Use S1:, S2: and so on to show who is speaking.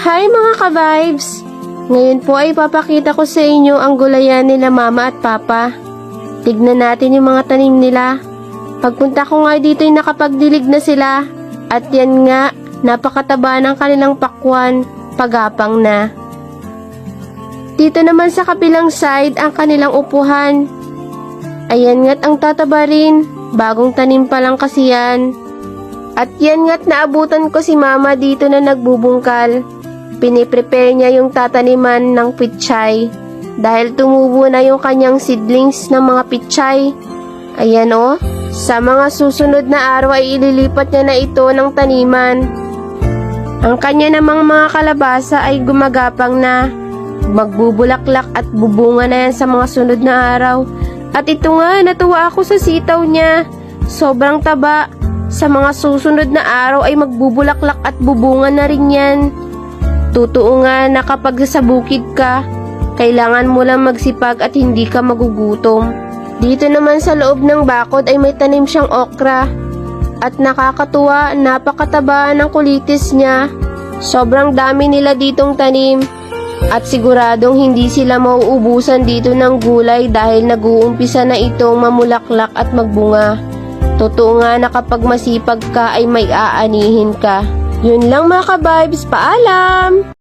S1: Hi mga ka-vibes! Ngayon po ay papakita ko sa inyo ang gulayan nila mama at papa. Tignan natin yung mga tanim nila. Pagpunta ko nga dito ay nakapagdilig na sila. At yan nga, napakataba ng kanilang pakwan, pagapang na. Dito naman sa kabilang side ang kanilang upuhan. Ayan nga't ang tataba rin, bagong tanim pa lang kasi yan. At yan nga't naabutan ko si mama dito na nagbubungkal. Piniprepare niya yung tataniman ng pitsay dahil tumubo na yung kanyang seedlings ng mga pitsay. Ayan o, sa mga susunod na araw ay ililipat niya na ito ng taniman. Ang kanya namang mga kalabasa ay gumagapang na, magbubulaklak at bubunga na yan sa mga sunod na araw. At ito nga, natuwa ako sa sitaw niya, sobrang taba. Sa mga susunod na araw ay magbubulaklak at bubunga na rin yan. Totoo nga na kapag sa bukid ka, kailangan mo lang magsipag at hindi ka magugutom. Dito naman sa loob ng bakod ay may tanim siyang okra. At nakakatuwa, napakataba ng kulitis niya. Sobrang dami nila ditong tanim. At siguradong hindi sila mauubusan dito ng gulay dahil nag-uumpisa na itong mamulaklak at magbunga. Totoo nga na kapag masipag ka ay may aanihin ka. Yun lang mga ka-vibes, paalam!